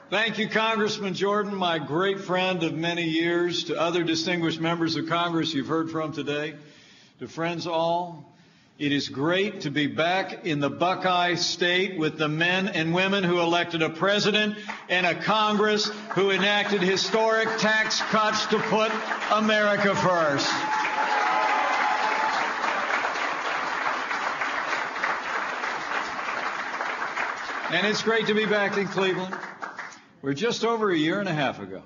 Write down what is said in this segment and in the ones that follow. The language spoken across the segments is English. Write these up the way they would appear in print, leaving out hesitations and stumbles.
Thank you, Congressman Jordan, my great friend of many years, to other distinguished members of Congress you've heard from today, to friends all. It is great to be back in the Buckeye State with the men and women who elected a president and a Congress who enacted historic tax cuts to put America first. And it's great to be back in Cleveland, where just over a year and a half ago,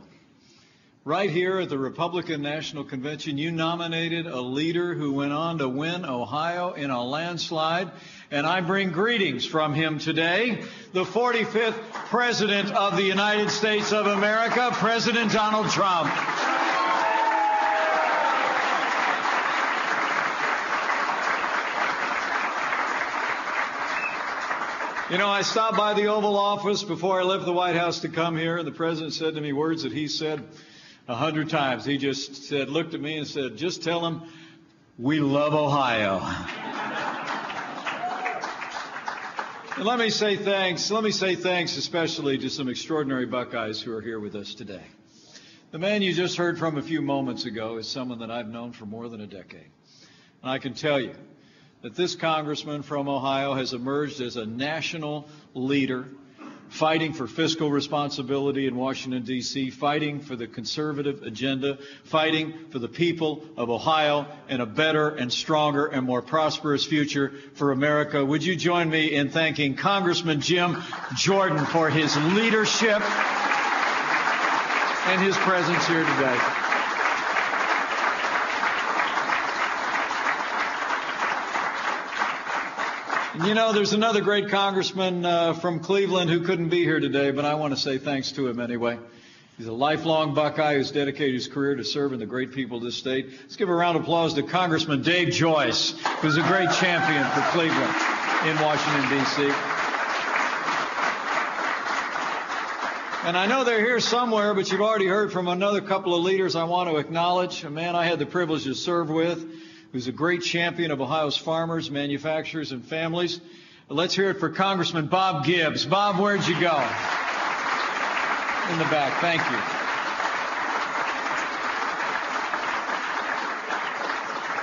right here at the Republican National Convention, you nominated a leader who went on to win Ohio in a landslide. And I bring greetings from him today, the 45th President of the United States of America, President Donald Trump. You know, I stopped by the Oval Office before I left the White House to come here, and the President said to me words that he said 100 times. He just said, looked at me and said, just tell him we love Ohio. And let me say thanks especially to some extraordinary Buckeyes who are here with us today. The man you just heard from a few moments ago is someone that I've known for more than a decade. And I can tell you that this congressman from Ohio has emerged as a national leader, fighting for fiscal responsibility in Washington, D.C., fighting for the conservative agenda, fighting for the people of Ohio and a better and stronger and more prosperous future for America. Would you join me in thanking Congressman Jim Jordan for his leadership and his presence here today? You know, there's another great congressman from Cleveland who couldn't be here today, but I want to say thanks to him anyway. He's a lifelong Buckeye who's dedicated his career to serving the great people of this state. Let's give a round of applause to Congressman Dave Joyce, who's a great champion for Cleveland in Washington, D.C. And I know they're here somewhere, but you've already heard from another couple of leaders I want to acknowledge. A man I had the privilege to serve with, who's a great champion of Ohio's farmers, manufacturers, and families. Let's hear it for Congressman Bob Gibbs. Bob, where'd you go? In the back. Thank you.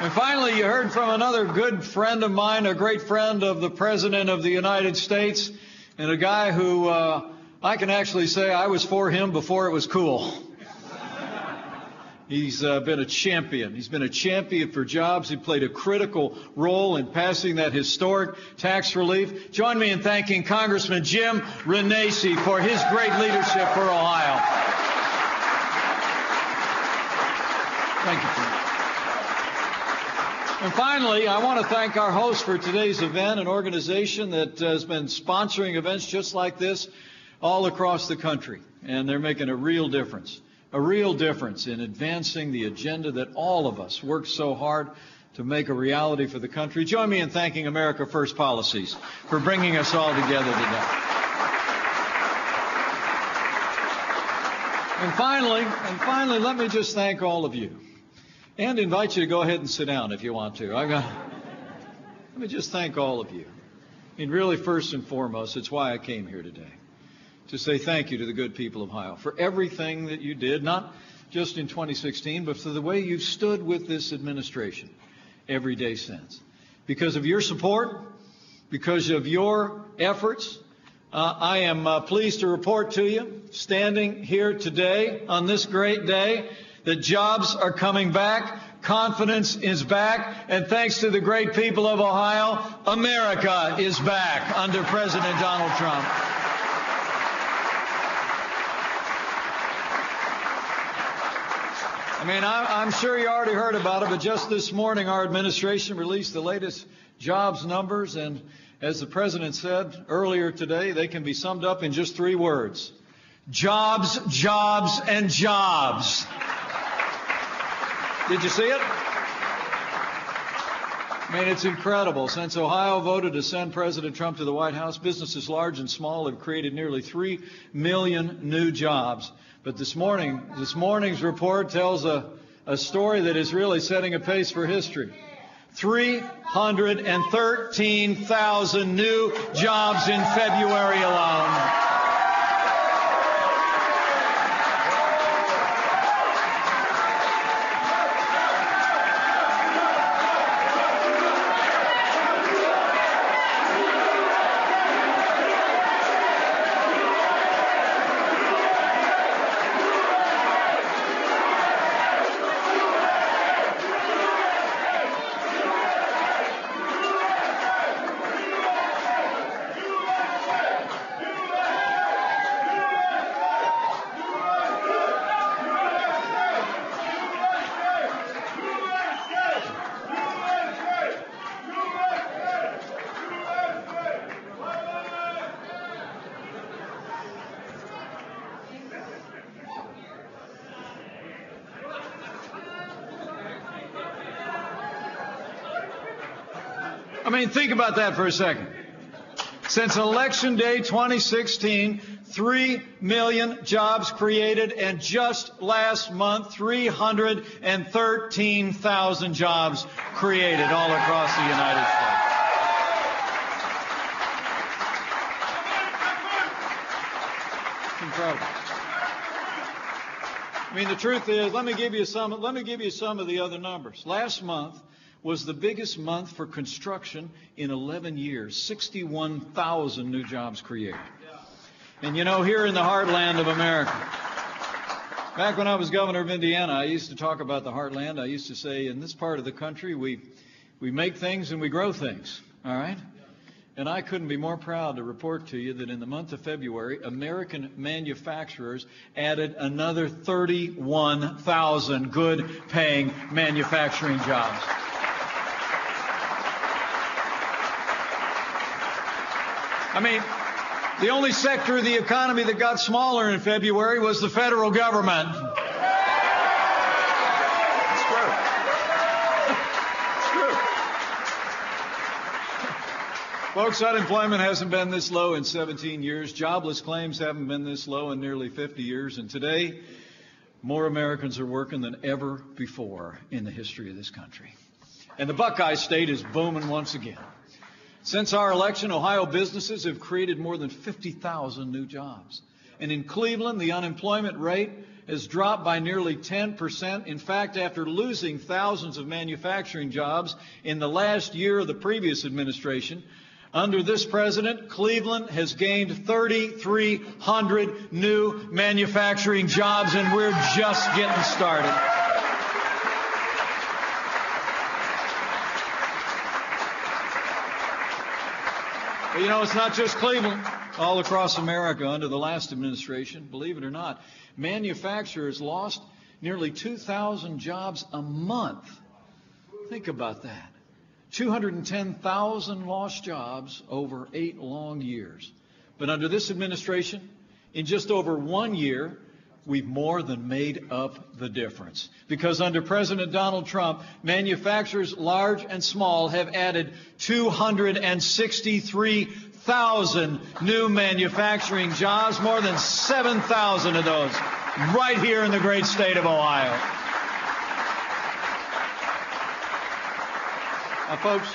And finally, you heard from another good friend of mine, a great friend of the President of the United States, and a guy who I can actually say I was for him before it was cool. He's been a champion. He's been a champion for jobs. He played a critical role in passing that historic tax relief. Join me in thanking Congressman Jim Renacci for his great leadership for Ohio. Thank you, Jim. And finally, I want to thank our host for today's event, an organization that has been sponsoring events just like this all across the country. And they're making a real difference in advancing the agenda that all of us work so hard to make a reality for the country. Join me in thanking America First Policies for bringing us all together today. And finally, let me just thank all of you and invite you to go ahead and sit down if you want to. Let me just thank all of you. I mean, really, first and foremost, it's why I came here today, to say thank you to the good people of Ohio for everything that you did, not just in 2016, but for the way you've stood with this administration every day since. Because of your support, because of your efforts, I am pleased to report to you, standing here today on this great day, that jobs are coming back, confidence is back, and thanks to the great people of Ohio, America is back under President Donald Trump. I mean, I'm sure you already heard about it, but just this morning our administration released the latest jobs numbers, and as the President said earlier today, they can be summed up in just 3 words: jobs, jobs, and jobs. Did you see it? I mean, it's incredible. Since Ohio voted to send President Trump to the White House, businesses large and small have created nearly 3 million new jobs. But this morning's report tells a story that is really setting a pace for history. 313,000 new jobs in February alone. I mean, think about that for a second. Since Election Day 2016, 3 million jobs created, and just last month, 313,000 jobs created all across the United States. It's incredible. I mean, the truth is, let me give you some of the other numbers. Last month was the biggest month for construction in 11 years. 61,000 new jobs created. And you know, here in the heartland of America, back when I was governor of Indiana, I used to talk about the heartland. I used to say, in this part of the country, we make things and we grow things. All right? And I couldn't be more proud to report to you that in the month of February, American manufacturers added another 31,000 good-paying manufacturing jobs. I mean, the only sector of the economy that got smaller in February was the federal government. It's true. It's true. Folks, unemployment hasn't been this low in 17 years. Jobless claims haven't been this low in nearly 50 years. And today, more Americans are working than ever before in the history of this country. And the Buckeye State is booming once again. Since our election, Ohio businesses have created more than 50,000 new jobs. And in Cleveland, the unemployment rate has dropped by nearly 10%. In fact, after losing thousands of manufacturing jobs in the last year of the previous administration, under this president, Cleveland has gained 3,300 new manufacturing jobs, and we're just getting started. But you know, it's not just Cleveland. All across America under the last administration, believe it or not, manufacturers lost nearly 2,000 jobs a month. Think about that. 210,000 lost jobs over 8 long years. But under this administration, in just over 1 year, we've more than made up the difference. Because under President Donald Trump, manufacturers large and small have added 263,000 new manufacturing jobs, more than 7,000 of those right here in the great state of Ohio. Now, folks,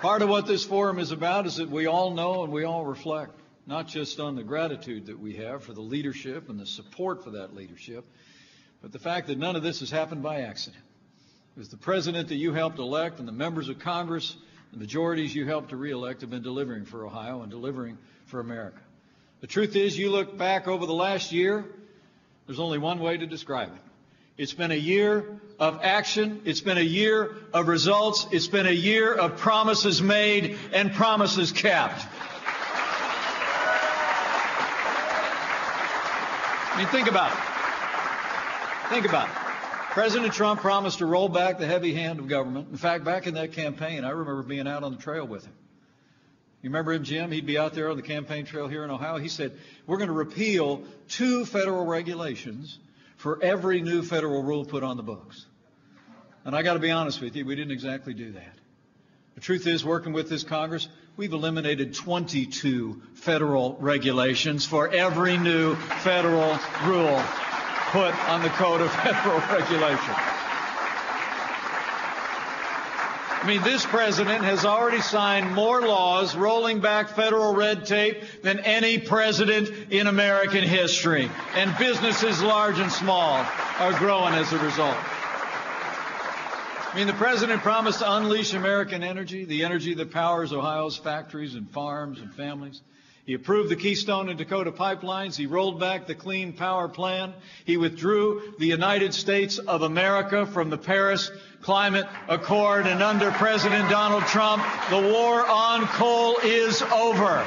part of what this forum is about is that we all know and we all reflect not just on the gratitude that we have for the leadership and the support for that leadership, but the fact that none of this has happened by accident. It was the president that you helped elect and the members of Congress, the majorities you helped to reelect, have been delivering for Ohio and delivering for America. The truth is, you look back over the last year, there's only one way to describe it. It's been a year of action. It's been a year of results. It's been a year of promises made and promises kept. I mean, think about it. Think about it. President Trump promised to roll back the heavy hand of government. In fact, back in that campaign, I remember being out on the trail with him. You remember him, Jim? He'd be out there on the campaign trail here in Ohio. He said, we're going to repeal 2 federal regulations for every new federal rule put on the books. And I got to be honest with you, we didn't exactly do that. The truth is, working with this Congress, we've eliminated 22 federal regulations for every new federal rule put on the Code of Federal Regulation. I mean, this president has already signed more laws rolling back federal red tape than any president in American history. And businesses large and small are growing as a result. I mean, the president promised to unleash American energy, the energy that powers Ohio's factories and farms and families. He approved the Keystone and Dakota pipelines. He rolled back the Clean Power Plan. He withdrew the United States of America from the Paris Climate Accord. And under President Donald Trump, the war on coal is over.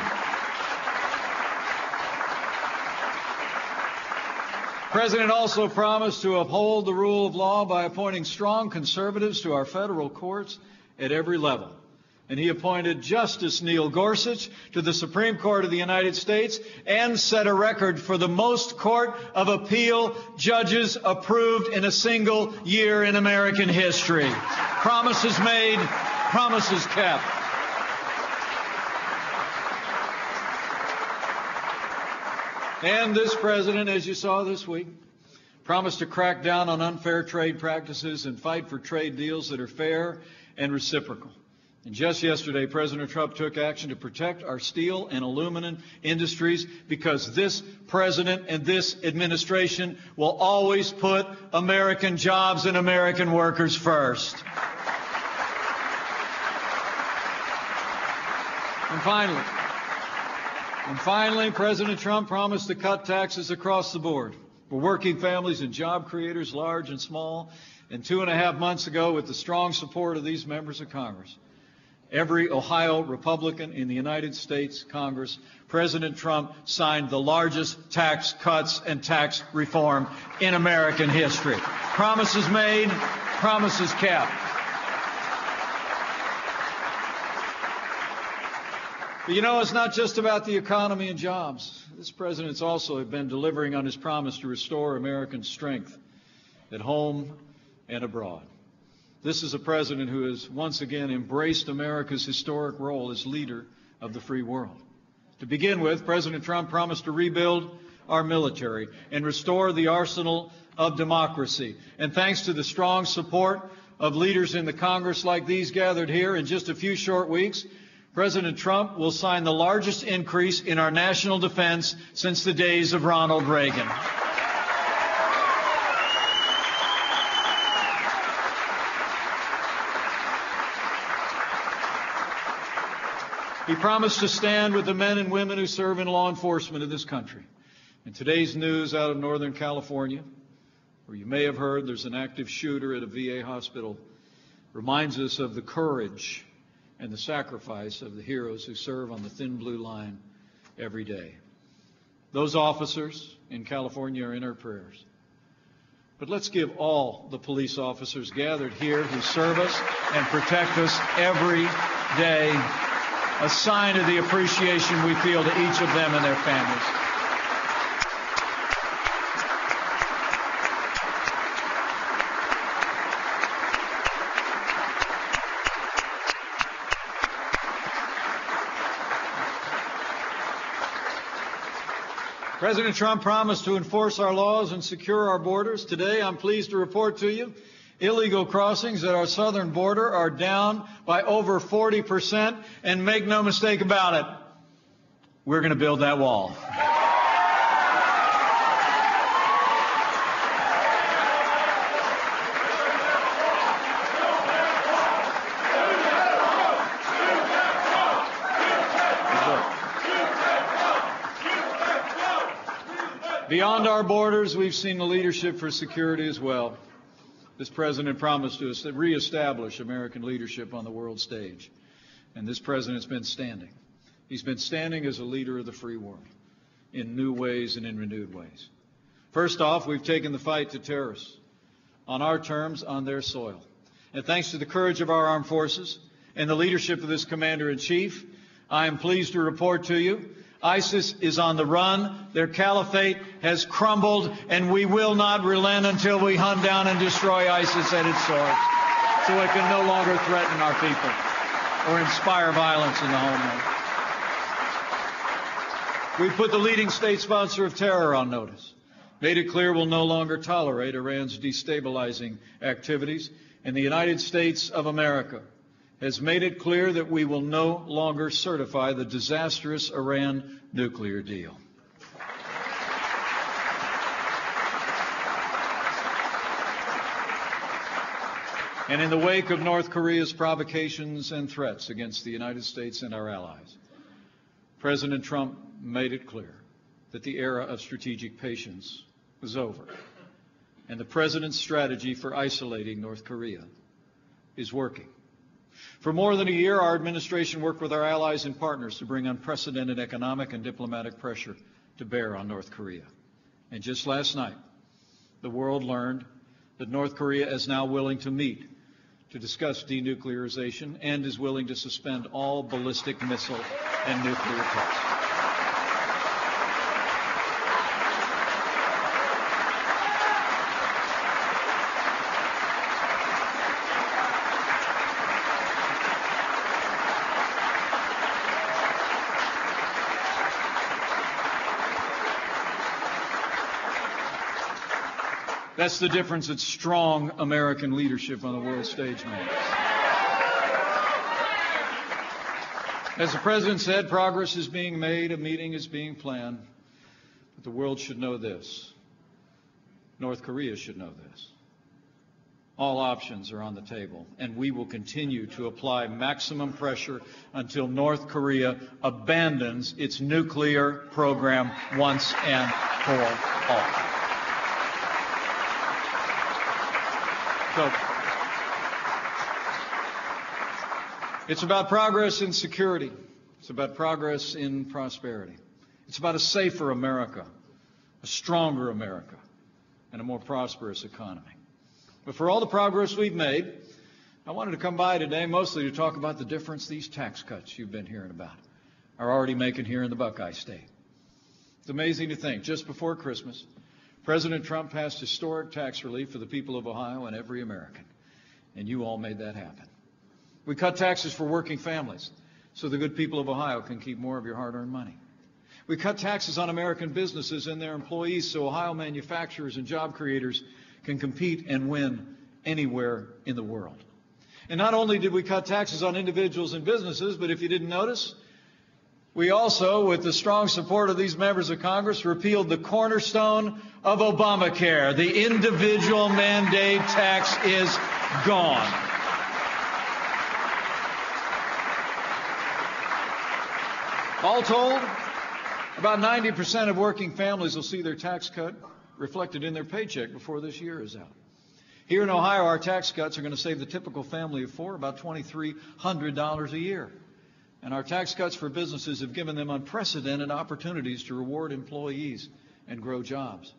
The president also promised to uphold the rule of law by appointing strong conservatives to our federal courts at every level. And he appointed Justice Neil Gorsuch to the Supreme Court of the United States and set a record for the most Court of Appeal judges approved in a single year in American history. Promises made Promises kept. And this president, as you saw this week, promised to crack down on unfair trade practices and fight for trade deals that are fair and reciprocal. And just yesterday, President Trump took action to protect our steel and aluminum industries because this president and this administration will always put American jobs and American workers first. And finally, President Trump promised to cut taxes across the board for working families and job creators, large and small. And 2.5 months ago, with the strong support of these members of Congress, every Ohio Republican in the United States Congress, President Trump signed the largest tax cuts and tax reform in American history. Promises made, promises kept. But you know, it's not just about the economy and jobs. This president's also been delivering on his promise to restore American strength at home and abroad. This is a president who has once again embraced America's historic role as leader of the free world. To begin with, President Trump promised to rebuild our military and restore the arsenal of democracy. And thanks to the strong support of leaders in the Congress like these gathered here, in just a few short weeks, President Trump will sign the largest increase in our national defense since the days of Ronald Reagan. He promised to stand with the men and women who serve in law enforcement of this country. And today's news out of Northern California, where you may have heard there's an active shooter at a VA hospital, reminds us of the courage and the sacrifice of the heroes who serve on the thin blue line every day. Those officers in California are in our prayers. But let's give all the police officers gathered here who serve us and protect us every day a sign of the appreciation we feel to each of them and their families. President Trump promised to enforce our laws and secure our borders. Today, I'm pleased to report to you, illegal crossings at our southern border are down by over 40%, and make no mistake about it, we're going to build that wall. Beyond our borders, we've seen the leadership for security as well. This president promised to reestablish American leadership on the world stage. And this president's been standing. He's been standing as a leader of the free world in new ways and in renewed ways. First off, we've taken the fight to terrorists on our terms, on their soil. And thanks to the courage of our armed forces and the leadership of this commander-in-chief, I am pleased to report to you ISIS is on the run, their caliphate has crumbled, and we will not relent until we hunt down and destroy ISIS at its source, so it can no longer threaten our people or inspire violence in the homeland. We put the leading state sponsor of terror on notice, made it clear we'll no longer tolerate Iran's destabilizing activities, and the United States of America has made it clear that we will no longer certify the disastrous Iran nuclear deal. And in the wake of North Korea's provocations and threats against the United States and our allies, President Trump made it clear that the era of strategic patience was over, and the president's strategy for isolating North Korea is working. For more than a year, our administration worked with our allies and partners to bring unprecedented economic and diplomatic pressure to bear on North Korea. And just last night, the world learned that North Korea is now willing to meet to discuss denuclearization and is willing to suspend all ballistic missile and nuclear tests. That's the difference that strong American leadership on the world stage makes. As the President said, progress is being made, a meeting is being planned. But the world should know this. North Korea should know this. All options are on the table, and we will continue to apply maximum pressure until North Korea abandons its nuclear program once and for all. So, it's about progress in security. It's about progress in prosperity. It's about a safer America, a stronger America, and a more prosperous economy. But for all the progress we've made, I wanted to come by today mostly to talk about the difference these tax cuts you've been hearing about are already making here in the Buckeye State. It's amazing to think, just before Christmas, President Trump passed historic tax relief for the people of Ohio and every American. And you all made that happen. We cut taxes for working families so the good people of Ohio can keep more of your hard-earned money. We cut taxes on American businesses and their employees so Ohio manufacturers and job creators can compete and win anywhere in the world. And not only did we cut taxes on individuals and businesses, but if you didn't notice, we also, with the strong support of these members of Congress, repealed the cornerstone of Obamacare. The individual mandate tax is gone. All told, about 90% of working families will see their tax cut reflected in their paycheck before this year is out. Here in Ohio, our tax cuts are going to save the typical family of four about $2,300 a year. And our tax cuts for businesses have given them unprecedented opportunities to reward employees and grow jobs.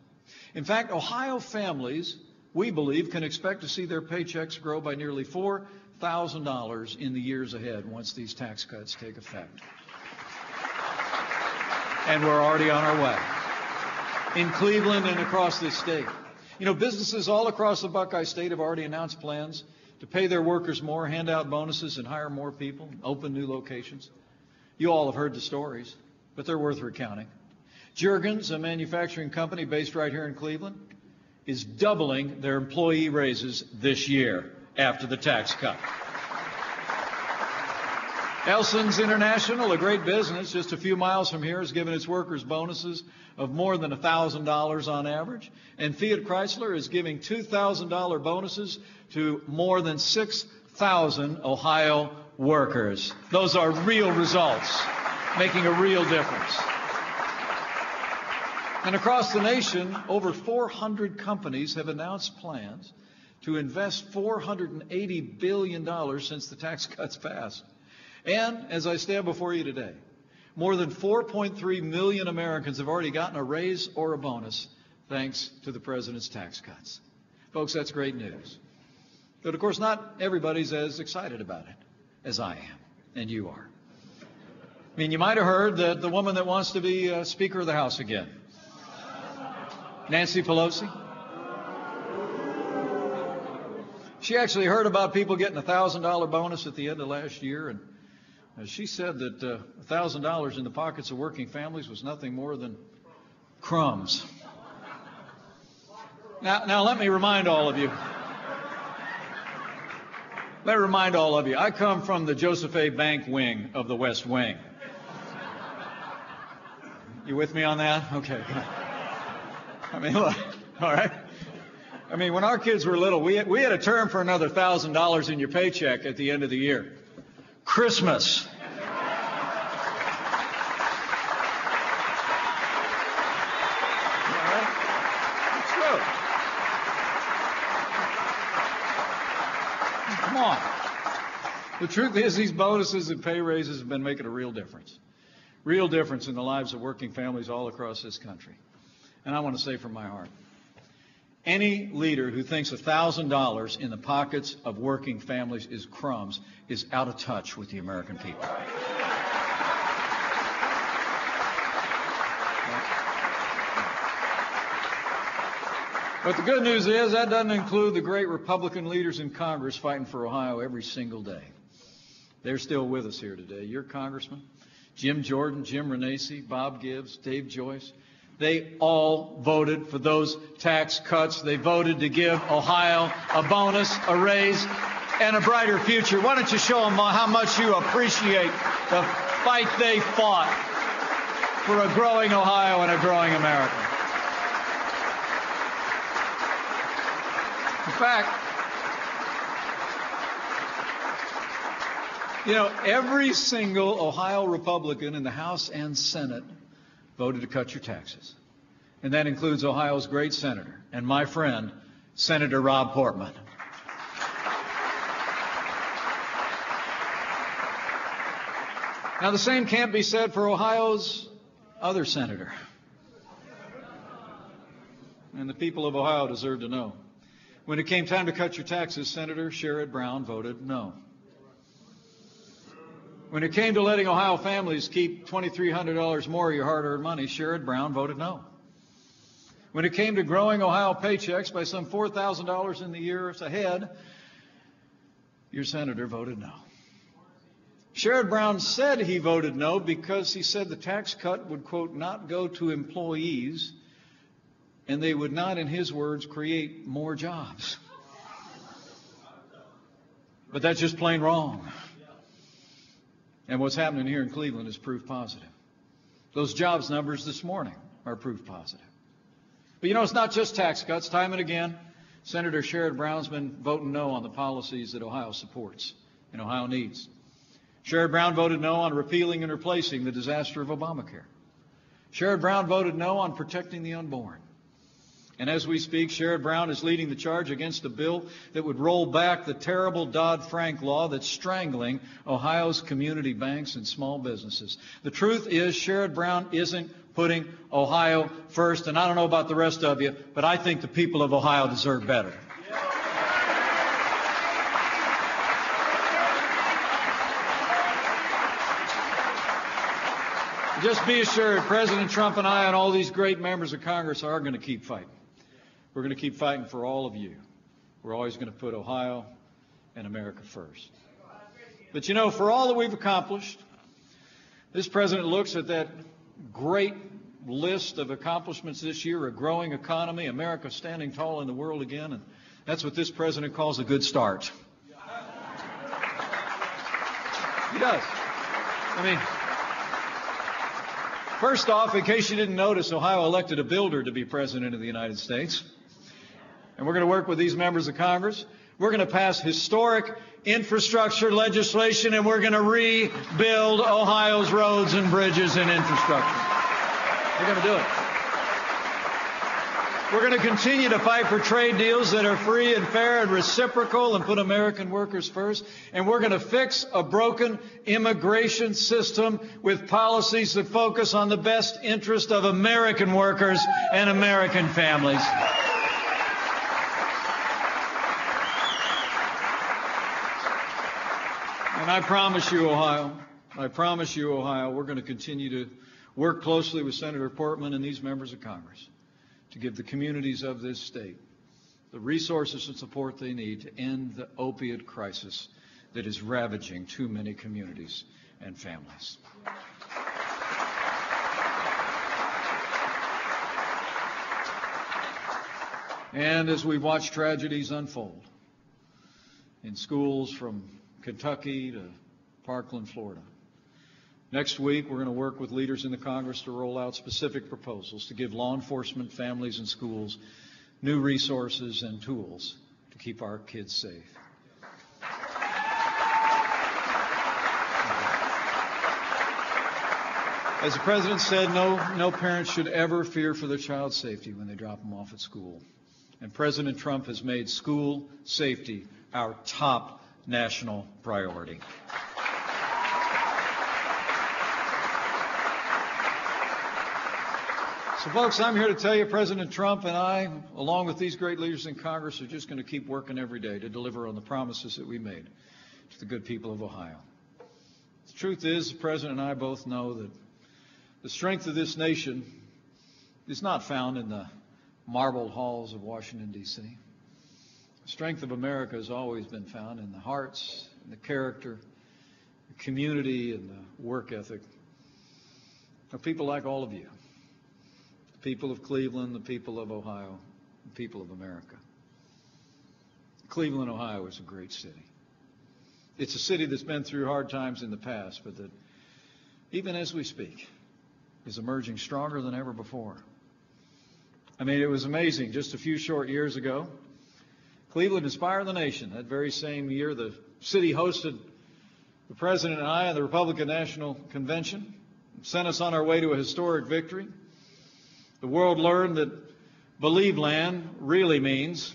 In fact, Ohio families, we believe, can expect to see their paychecks grow by nearly $4,000 in the years ahead once these tax cuts take effect. And we're already on our way. In Cleveland and across this state. You know, businesses all across the Buckeye State have already announced plans to pay their workers more, hand out bonuses, and hire more people, open new locations. You all have heard the stories, but they're worth recounting. Juergens, a manufacturing company based right here in Cleveland, is doubling their employee raises this year after the tax cut. Elson's International, a great business just a few miles from here, has given its workers bonuses of more than $1,000 on average. And Fiat Chrysler is giving $2,000 bonuses to more than 6,000 Ohio workers. Those are real results, making a real difference. And across the nation, over 400 companies have announced plans to invest $480 billion since the tax cuts passed. And as I stand before you today, more than 4.3 million Americans have already gotten a raise or a bonus thanks to the president's tax cuts. Folks, that's great news. But of course, not everybody's as excited about it as I am, and you are. I mean, you might have heard that the woman that wants to be Speaker of the House again, Nancy Pelosi, she actually heard about people getting a $1,000 bonus at the end of last year, and she said that $1,000 in the pockets of working families was nothing more than crumbs. Now let me remind all of you. I come from the Joseph A. Bank wing of the West Wing. You with me on that? Okay. I mean, look, all right. I mean, when our kids were little, we had a term for another $1,000 in your paycheck at the end of the year. Christmas. Come on. The truth is these bonuses and pay raises have been making a real difference. Real difference in the lives of working families all across this country. And I want to say from my heart, any leader who thinks $1,000 in the pockets of working families is crumbs is out of touch with the American people. But the good news is that doesn't include the great Republican leaders in Congress fighting for Ohio every single day. They're still with us here today. Your congressman, Jim Jordan, Jim Renacci, Bob Gibbs, Dave Joyce, They all voted for those tax cuts. They voted to give Ohio a bonus, a raise, and a brighter future. Why don't you show them how much you appreciate the fight they fought for a growing Ohio and a growing America. In fact, every single Ohio Republican in the House and Senate voted to cut your taxes. And that includes Ohio's great senator and my friend, Senator Rob Portman. Now, the same can't be said for Ohio's other senator. And the people of Ohio deserve to know. When it came time to cut your taxes, Senator Sherrod Brown voted no. When it came to letting Ohio families keep $2,300 more of your hard-earned money, Sherrod Brown voted no. When it came to growing Ohio paychecks by some $4,000 in the years ahead, your senator voted no. Sherrod Brown said he voted no because he said the tax cut would, quote, not go to employees, and they would not, in his words, create more jobs. But that's just plain wrong. And what's happening here in Cleveland is proof positive. Those jobs numbers this morning are proof positive. But it's not just tax cuts. Time and again, Senator Sherrod Brown's been voting no on the policies that Ohio supports and Ohio needs. Sherrod Brown voted no on repealing and replacing the disaster of Obamacare. Sherrod Brown voted no on protecting the unborn. And as we speak, Sherrod Brown is leading the charge against a bill that would roll back the terrible Dodd-Frank law that's strangling Ohio's community banks and small businesses. The truth is, Sherrod Brown isn't putting Ohio first. And I don't know about the rest of you, but I think the people of Ohio deserve better. Just be assured, President Trump and I and all these great members of Congress are going to keep fighting. We're going to keep fighting for all of you. We're always going to put Ohio and America first. But for all that we've accomplished, this president looks at that great list of accomplishments this year, a growing economy, America standing tall in the world again, and that's what this president calls a good start. He does. First off, in case you didn't notice, Ohio elected a builder to be president of the United States. And we're going to work with these members of Congress. We're going to pass historic infrastructure legislation, and we're going to rebuild Ohio's roads and bridges and infrastructure. We're going to do it. We're going to continue to fight for trade deals that are free and fair and reciprocal and put American workers first. And we're going to fix a broken immigration system with policies that focus on the best interest of American workers and American families. And I promise you, Ohio, we're going to continue to work closely with Senator Portman and these members of Congress to give the communities of this state the resources and support they need to end the opiate crisis that is ravaging too many communities and families. And as we watch tragedies unfold in schools from Kentucky to Parkland, Florida, next week, we're going to work with leaders in the Congress to roll out specific proposals to give law enforcement, families, and schools new resources and tools to keep our kids safe. As the President said, no parent should ever fear for their child's safety when they drop them off at school. And President Trump has made school safety our top national priority. So, folks, I'm here to tell you President Trump and I, along with these great leaders in Congress, are just going to keep working every day to deliver on the promises that we made to the good people of Ohio. The truth is, the President and I both know that the strength of this nation is not found in the marble halls of Washington, D.C. The strength of America has always been found in the hearts, in the character, the community, and the work ethic of people like all of you. the people of Cleveland, the people of Ohio, the people of America. Cleveland, Ohio is a great city. It's a city that's been through hard times in the past, but that even as we speak is emerging stronger than ever before. I mean, it was amazing. Just a few short years ago, Cleveland inspired the nation. That very same year, the city hosted the President and I at the Republican National Convention, sent us on our way to a historic victory. The world learned that Believe Land really means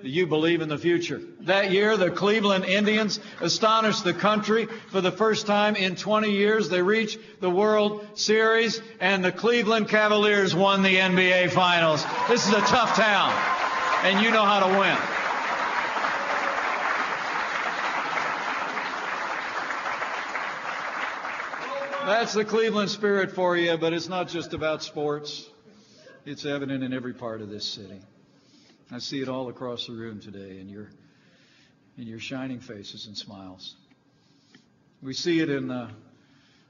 that you believe in the future. That year, the Cleveland Indians astonished the country. For the first time in 20 years, they reached the World Series, and the Cleveland Cavaliers won the NBA Finals. This is a tough town, and you know how to win. That's the Cleveland spirit for you, but it's not just about sports. It's evident in every part of this city. I see it all across the room today in your shining faces and smiles. We see it in the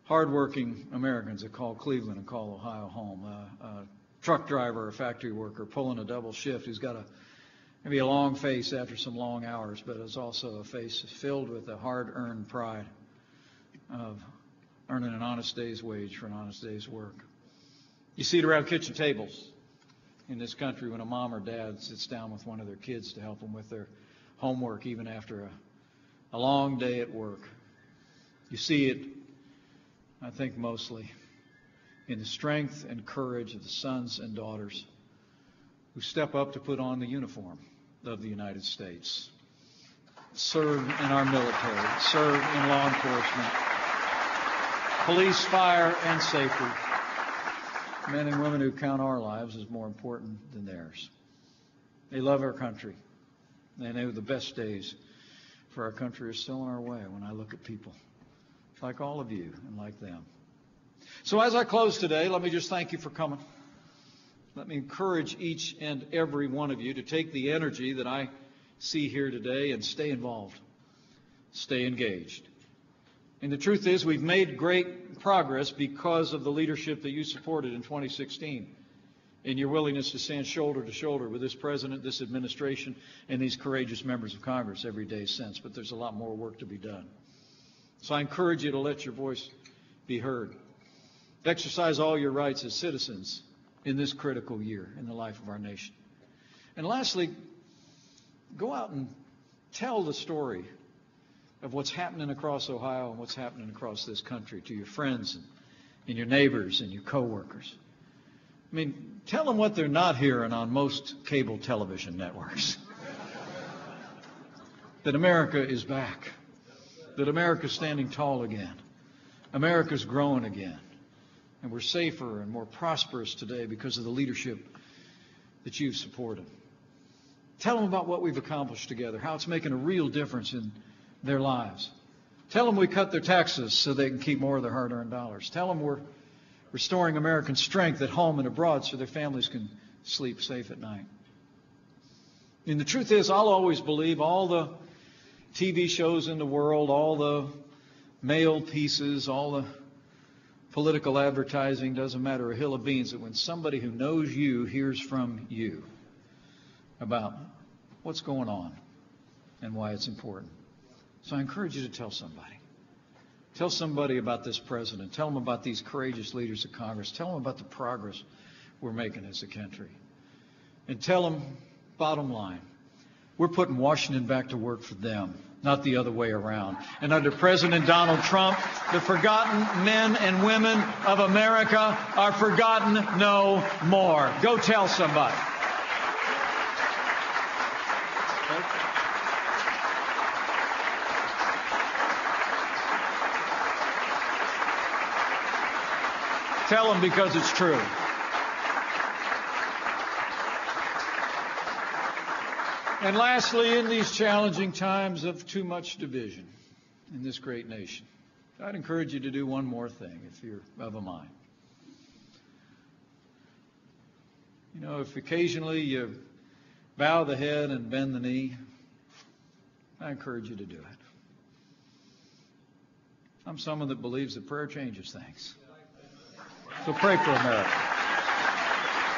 hardworking Americans that call Cleveland and call Ohio home. A truck driver, a factory worker pulling a double shift who's got maybe a long face after some long hours, but it's also a face filled with a hard-earned pride of earning an honest day's wage for an honest day's work. You see it around kitchen tables in this country when a mom or dad sits down with one of their kids to help them with their homework, even after a long day at work. You see it, I think, mostly in the strength and courage of the sons and daughters who step up to put on the uniform of the United States, serve in our military, serve in law enforcement, police, fire, and safety. Men and women who count our lives as more important than theirs. They love our country. They know the best days for our country are still on our way when I look at people like all of you and like them. So as I close today, let me just thank you for coming. Let me encourage each and every one of you to take the energy that I see here today and stay involved, stay engaged. And the truth is, we've made great progress because of the leadership that you supported in 2016 and your willingness to stand shoulder to shoulder with this president, this administration, and these courageous members of Congress every day since. But there's a lot more work to be done. So I encourage you to let your voice be heard. Exercise all your rights as citizens in this critical year in the life of our nation. And lastly, go out and tell the story of what's happening across Ohio and what's happening across this country to your friends and your neighbors and your coworkers. I mean, tell them what they're not hearing on most cable television networks. That America is back. That America's standing tall again. America's growing again. And we're safer and more prosperous today because of the leadership that you've supported. Tell them about what we've accomplished together, how it's making a real difference in their lives. Tell them we cut their taxes so they can keep more of their hard-earned dollars. Tell them we're restoring American strength at home and abroad so their families can sleep safe at night. And the truth is, I'll always believe all the TV shows in the world, all the mail pieces, all the political advertising, doesn't matter a hill of beans, that when somebody who knows you hears from you about what's going on and why it's important. So I encourage you to tell somebody. Tell somebody about this president. Tell them about these courageous leaders of Congress. Tell them about the progress we're making as a country. And tell them, bottom line, we're putting Washington back to work for them, not the other way around. And under President Donald Trump, the forgotten men and women of America are forgotten no more. Go tell somebody. Tell them because it's true. And lastly, in these challenging times of too much division in this great nation, I'd encourage you to do one more thing if you're of a mind. You know, if occasionally you bow the head and bend the knee, I encourage you to do it. I'm someone that believes that prayer changes things. So pray for America.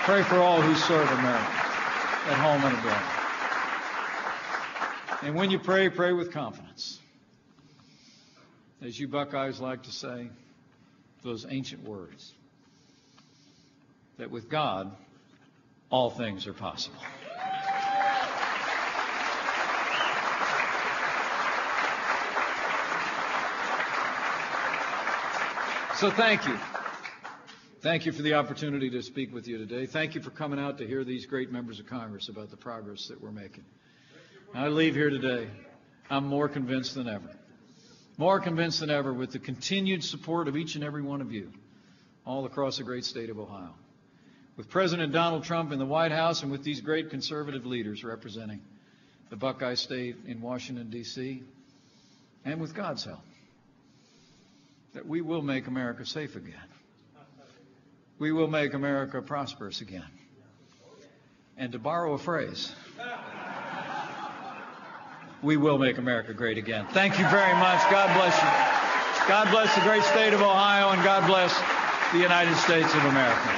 Pray for all who serve America at home and abroad. And when you pray, pray with confidence. As you Buckeyes like to say, those ancient words, that with God, all things are possible. So thank you. Thank you for the opportunity to speak with you today. Thank you for coming out to hear these great members of Congress about the progress that we're making. I leave here today, I'm more convinced than ever. More convinced than ever with the continued support of each and every one of you all across the great state of Ohio. With President Donald Trump in the White House and with these great conservative leaders representing the Buckeye State in Washington, D.C., and with God's help, that we will make America safe again. We will make America prosperous again. And to borrow a phrase, we will make America great again. Thank you very much. God bless you. God bless the great state of Ohio, and God bless the United States of America.